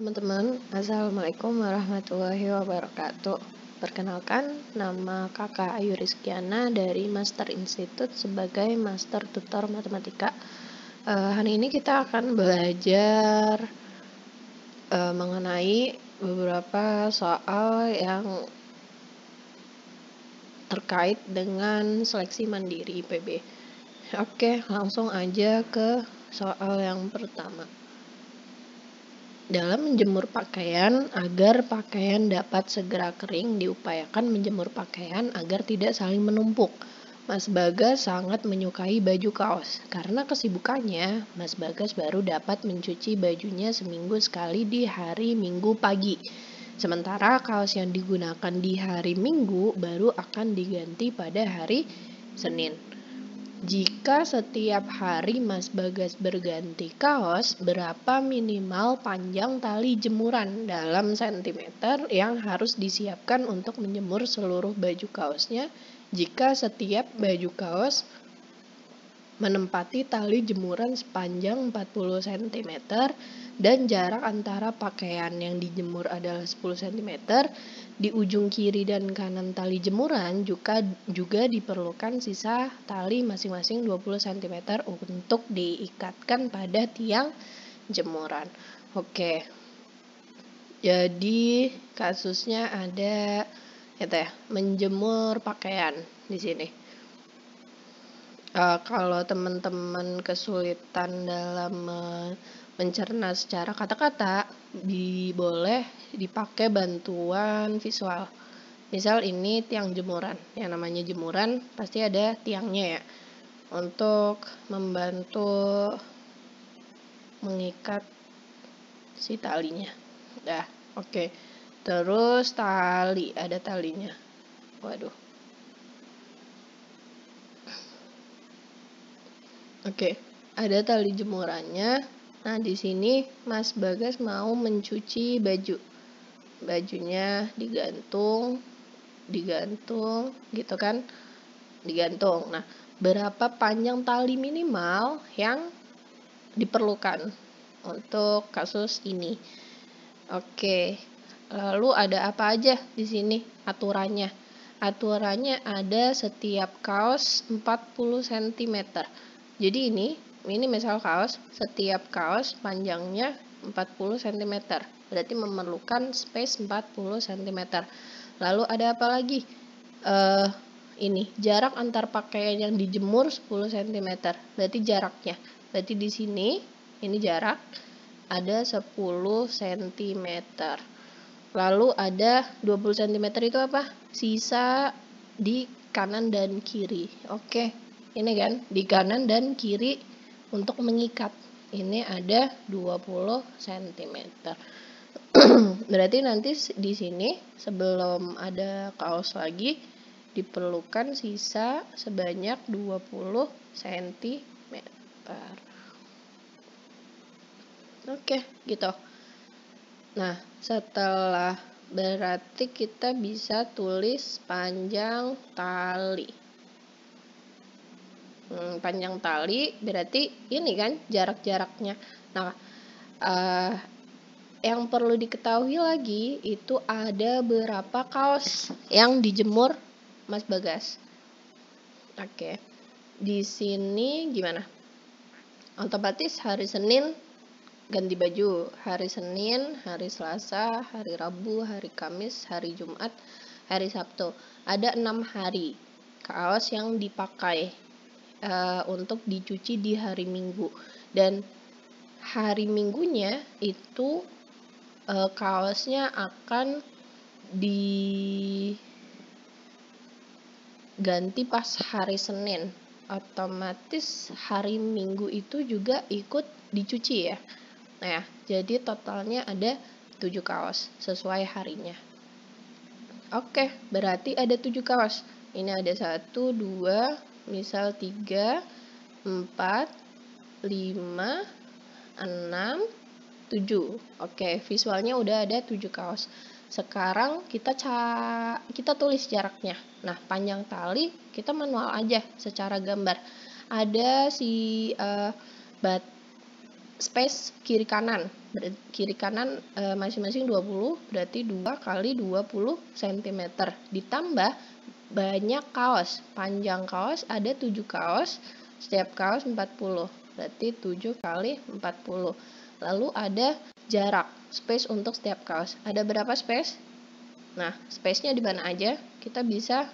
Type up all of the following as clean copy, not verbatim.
Teman-teman, Assalamualaikum warahmatullahi wabarakatuh. Perkenalkan, nama Kakak Ayu Rizkiana dari Master Institute sebagai Master Tutor Matematika. Hari ini kita akan belajar mengenai beberapa soal yang terkait dengan seleksi mandiri IPB. Oke, langsung aja ke soal yang pertama. Dalam menjemur pakaian, agar pakaian dapat segera kering, diupayakan menjemur pakaian agar tidak saling menumpuk. Mas Bagas sangat menyukai baju kaos. Karena kesibukannya, Mas Bagas baru dapat mencuci bajunya seminggu sekali di hari Minggu pagi. Sementara kaos yang digunakan di hari Minggu baru akan diganti pada hari Senin. Jika setiap hari Mas Bagas berganti kaos, berapa minimal panjang tali jemuran dalam sentimeter yang harus disiapkan untuk menjemur seluruh baju kaosnya jika setiap baju kaos menempati tali jemuran sepanjang 40 cm dan jarak antara pakaian yang dijemur adalah 10 cm. Di ujung kiri dan kanan tali jemuran juga diperlukan sisa tali masing-masing 20 cm untuk diikatkan pada tiang jemuran. Oke. Jadi kasusnya ada menjemur pakaian di sini. Kalau teman-teman kesulitan dalam mencerna secara kata-kata, boleh dipakai bantuan visual. Misal ini tiang jemuran, yang namanya jemuran pasti ada tiangnya ya, untuk membantu mengikat si talinya. Oke. Terus tali, ada talinya. Waduh. Oke, ada tali jemurannya. Nah, di sini Mas Bagas mau mencuci baju. Bajunya digantung gitu kan? Digantung. Nah, berapa panjang tali minimal yang diperlukan untuk kasus ini? Oke. Lalu ada apa aja di sini aturannya? Aturannya ada setiap kaos 40 cm. Jadi ini misal kaos, setiap kaos panjangnya 40 cm. Berarti memerlukan space 40 cm. Lalu ada apa lagi? Ini jarak antar pakaian yang dijemur 10 cm. Berarti jaraknya. Berarti di sini ini jarak ada 10 cm. Lalu ada 20 cm itu apa? Sisa di kanan dan kiri. Oke. Ini kan di kanan dan kiri untuk mengikat. Ini ada 20 cm. Berarti nanti di sini sebelum ada kaos lagi diperlukan sisa sebanyak 20 cm. Oke, gitu. Nah, setelah berarti kita bisa tulis panjang tali. Panjang tali berarti ini kan jarak-jaraknya. Nah, yang perlu diketahui lagi itu ada berapa kaos yang dijemur Mas Bagas. Oke. Di sini gimana? Otomatis hari Senin ganti baju, hari Senin, hari Selasa, hari Rabu, hari Kamis, hari Jumat, hari Sabtu. Ada 6 hari kaos yang dipakai untuk dicuci di hari Minggu, dan hari Minggunya itu kaosnya akan diganti pas hari Senin. Otomatis hari Minggu itu juga ikut dicuci ya. Nah, jadi totalnya ada 7 kaos sesuai harinya. Oke, berarti ada 7 kaos. Ini ada 1, 2, misal 3, 4, 5, 6, 7. Oke, visualnya udah ada 7 kaos. Sekarang kita tulis jaraknya. Nah, panjang tali kita manual aja secara gambar. Ada si space kiri kanan. kiri kanan masing-masing 20, berarti 2 kali 20 cm. Ditambah banyak kaos, panjang kaos ada 7 kaos, setiap kaos 40, berarti 7 kali 40. Lalu ada jarak, space untuk setiap kaos. Ada berapa space? Nah, space-nya di mana aja? Kita bisa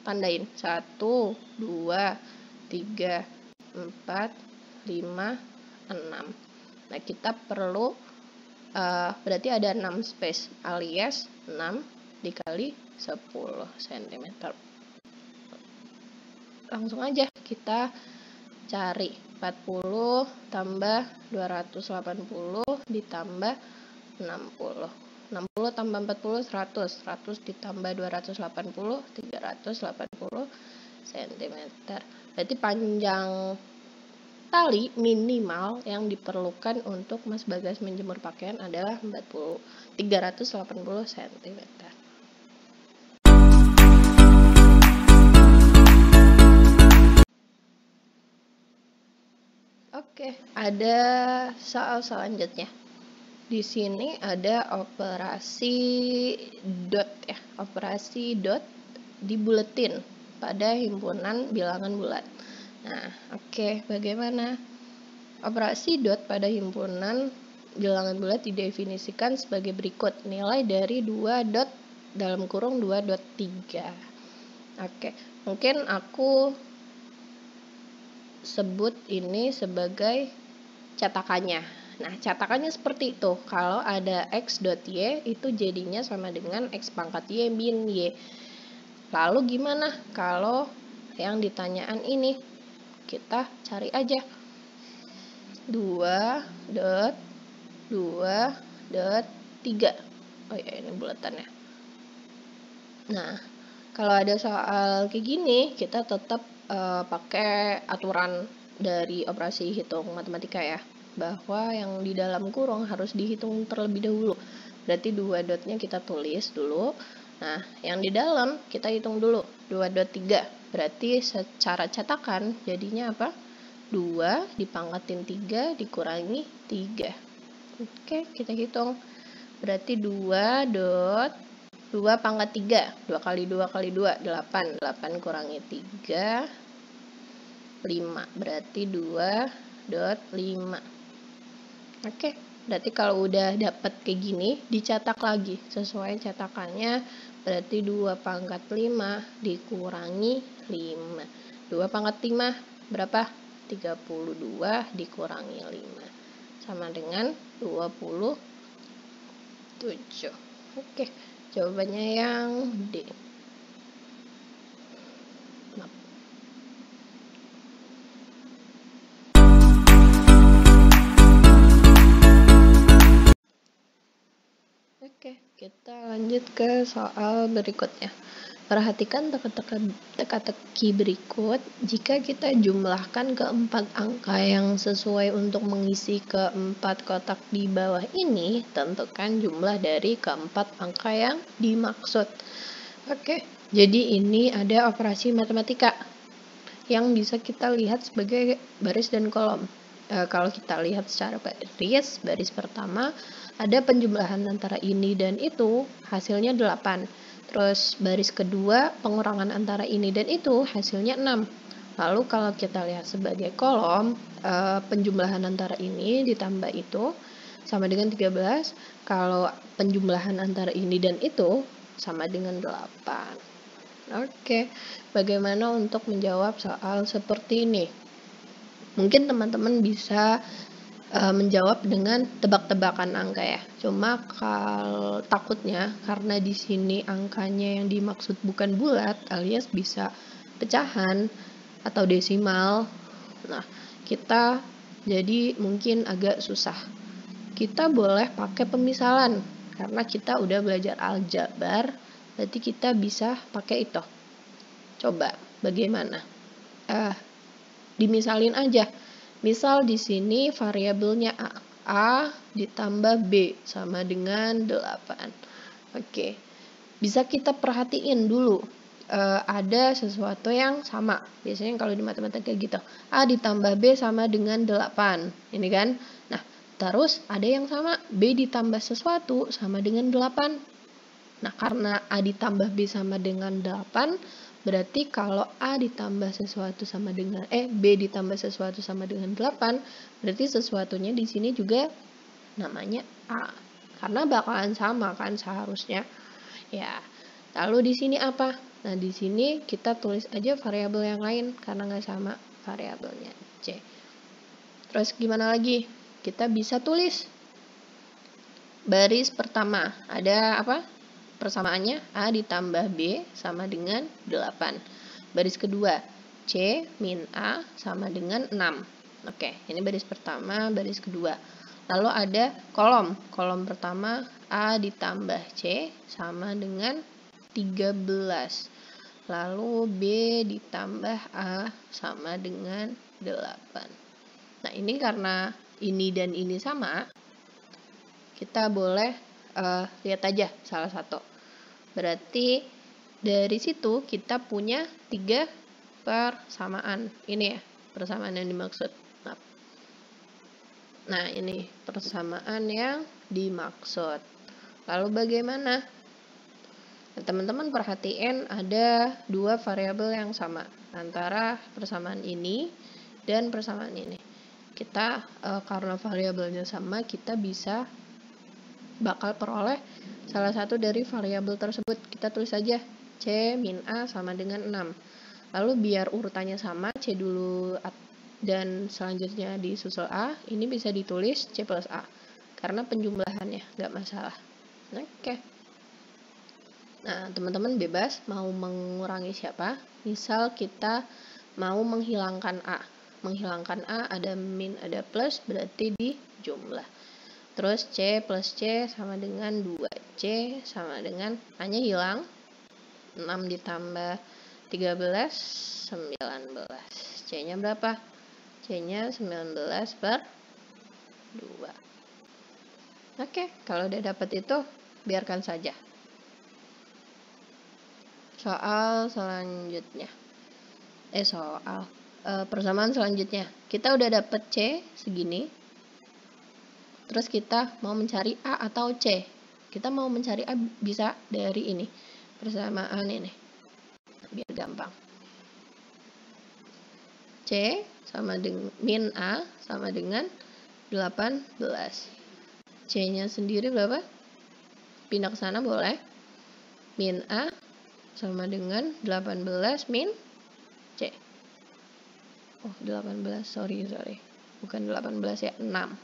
tandain 1, 2, 3, 4, 5, 6. Nah, kita perlu berarti ada 6 space, alias 6 dikali 10 cm. Langsung aja kita cari 40 tambah 280 ditambah 60. 60 tambah 40 100. 100 ditambah 280 380 cm. Berarti panjang tali minimal yang diperlukan untuk Mas Bagas menjemur pakaian adalah 380 cm. Oke, ada soal selanjutnya. Di sini ada operasi dot ya, operasi dot di buletin pada himpunan bilangan bulat. Nah, oke, bagaimana? Operasi dot pada himpunan bilangan bulat didefinisikan sebagai berikut. Nilai dari 2 dot dalam kurung 2 dot 3. Oke, mungkin aku sebut ini sebagai cetakannya. Nah, cetakannya seperti itu. Kalau ada X dot Y, itu jadinya sama dengan X pangkat Y min Y. Lalu gimana kalau yang ditanyaan ini? Kita cari aja. 2 dot 2 dot 3. Oh ya, ini buletannya. Nah, kalau ada soal kayak gini, kita tetap pakai aturan dari operasi hitung matematika ya, bahwa yang di dalam kurung harus dihitung terlebih dahulu. Berarti 2 dotnya kita tulis dulu. Nah, yang di dalam kita hitung dulu 2 dot 3. Berarti secara cetakan jadinya apa? 2 dipangkatin 3 dikurangi 3. Oke, kita hitung. Berarti 2 dot 2 pangkat 3. 2 kali 2 kali 2 8. 8 kurangi 3 5. Berarti 2 dot 5. Oke, berarti kalau udah dapat kayak gini, dicetak lagi sesuai cetakannya. Berarti 2 pangkat 5 dikurangi 5. 2 pangkat 5 berapa? 32 dikurangi 5. Sama dengan 27. Oke, jawabannya yang D. Oke, kita lanjut ke soal berikutnya. Perhatikan teka-teki berikut. Jika kita jumlahkan keempat angka yang sesuai untuk mengisi keempat kotak di bawah ini, tentukan jumlah dari keempat angka yang dimaksud. Oke, jadi ini ada operasi matematika yang bisa kita lihat sebagai baris dan kolom. Kalau kita lihat secara baris pertama ada penjumlahan antara ini dan itu, hasilnya 8. Terus baris kedua, pengurangan antara ini dan itu, hasilnya 6. Lalu kalau kita lihat sebagai kolom, penjumlahan antara ini ditambah itu, sama dengan 13. Kalau penjumlahan antara ini dan itu, sama dengan 8. Oke, bagaimana untuk menjawab soal seperti ini? Mungkin teman-teman bisa menjawab dengan tebak-tebakan angka ya. Cuma kalau takutnya karena di sini angkanya yang dimaksud bukan bulat alias bisa pecahan atau desimal. Nah, kita jadi mungkin agak susah. Kita boleh pakai pemisalan karena kita udah belajar aljabar, berarti kita bisa pakai itu. Coba bagaimana? Dimisalin aja. Misal di sini variabelnya A ditambah B sama dengan 8. Oke. Bisa kita perhatiin dulu. Ada sesuatu yang sama. Biasanya kalau di matematika gitu. A ditambah B sama dengan 8. Ini kan. Nah, Terus ada yang sama, B ditambah sesuatu sama dengan 8. Nah, karena A ditambah B sama dengan 8, berarti kalau A ditambah sesuatu sama dengan B ditambah sesuatu sama dengan 8, berarti sesuatunya di sini juga namanya A. Karena bakalan sama kan seharusnya. Ya. Lalu di sini apa? Nah, di sini kita tulis aja variabel yang lain karena nggak sama variabelnya C. Terus gimana lagi? Kita bisa tulis baris pertama. Ada apa? Persamaannya A ditambah B sama dengan 8. Baris kedua, C min A sama dengan 6. Oke, ini baris pertama, baris kedua. Lalu ada kolom. Kolom pertama A ditambah C sama dengan 13. Lalu B ditambah A sama dengan 8. Nah, ini karena ini dan ini sama, kita boleh lihat aja salah satu. Berarti dari situ kita punya 3 persamaan. Ini ya, persamaan yang dimaksud. Nah, ini persamaan yang dimaksud. Lalu bagaimana? Nah, teman-teman perhatiin ada 2 variabel yang sama antara persamaan ini dan persamaan ini. Kita karena variabelnya sama, kita bisa bakal peroleh salah satu dari variabel tersebut. Kita tulis saja C min A sama dengan 6. Lalu biar urutannya sama, C dulu dan selanjutnya disusul A, ini bisa ditulis C plus A. Karena penjumlahannya, nggak masalah. Oke. Nah, teman-teman bebas mau mengurangi siapa. Misal kita mau menghilangkan A. Menghilangkan A ada min, ada plus, berarti dijumlah. Terus C plus C sama dengan 2C sama dengan A-nya hilang. 6 ditambah 13, 19. C-nya berapa? C-nya 19 per 2. Oke, kalau udah dapat itu, biarkan saja. Soal selanjutnya. Persamaan selanjutnya. Kita udah dapat C segini. Terus kita mau mencari A atau C. Kita mau mencari A bisa dari ini. Persamaan ini. Biar gampang. C sama dengan min A sama dengan 18. C-nya sendiri berapa? Pindah ke sana boleh. Min A sama dengan 18 min C. Oh, 18, sorry. Bukan 18 ya, 6.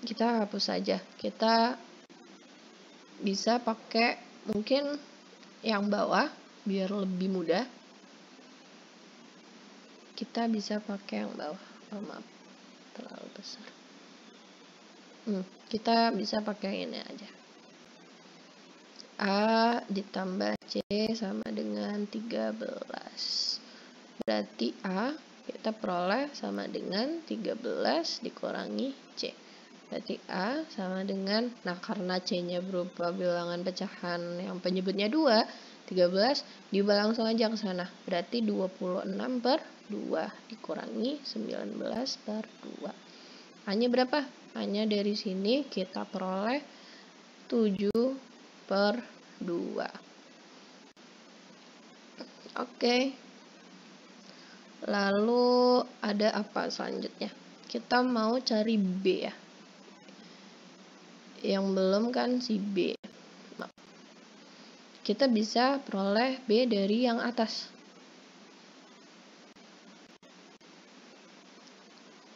Kita hapus saja. Kita bisa pakai mungkin yang bawah biar lebih mudah. Kita bisa pakai yang bawah. Oh, maaf, terlalu besar. Kita bisa pakai ini aja. A ditambah C sama dengan 13. Berarti A kita peroleh sama dengan 13 dikurangi C. Berarti A sama dengan, nah karena C-nya berupa bilangan pecahan yang penyebutnya 2, 13, diubah langsung aja ke sana. Berarti 26 per 2 dikurangi 19 per 2. A-nya berapa? A-nya dari sini kita peroleh 7 per 2. Oke. Lalu ada apa selanjutnya? Kita mau cari B ya. Yang belum kan si B. Kita bisa peroleh B dari yang atas.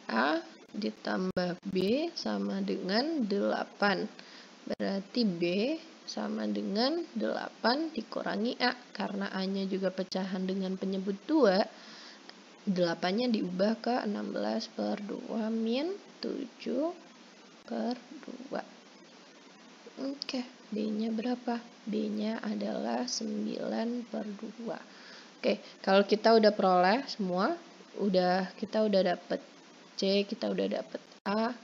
A ditambah B sama dengan 8. Berarti B sama dengan 8 dikurangi A. Karena A-nya juga pecahan dengan penyebut 2, 8-nya diubah ke 16 per 2 min 7 per 2. Oke, B-nya berapa? B-nya adalah 9 per 2. Oke, kalau kita udah peroleh semua, kita udah dapet C, kita udah dapet A,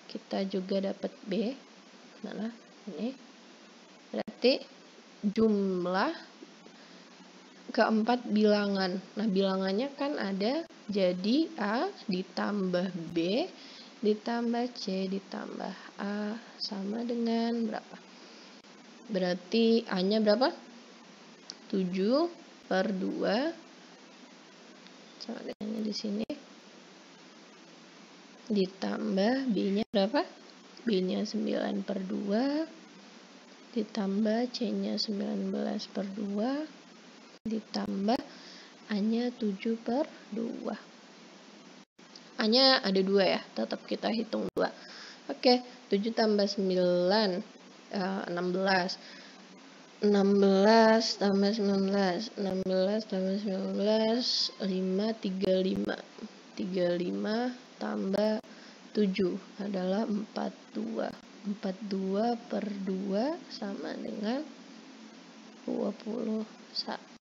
kita juga dapet B. Mana? Ini. Berarti jumlah keempat bilangan. Nah, bilangannya kan ada, jadi A ditambah B ditambah C ditambah A sama dengan berapa? Berarti A-nya berapa? 7 per 2 sama dengan di sini. Ditambah B-nya berapa? B-nya 9 per 2 ditambah C-nya 19 per 2 ditambah A-nya 7 per 2. A-nya ada 2 ya, tetap kita hitung 2. Oke, 7 tambah 9, 16. 16 tambah 19, 16 tambah 19, 5, 35. 35 tambah 7 adalah 42. 42 per 2 sama dengan 21.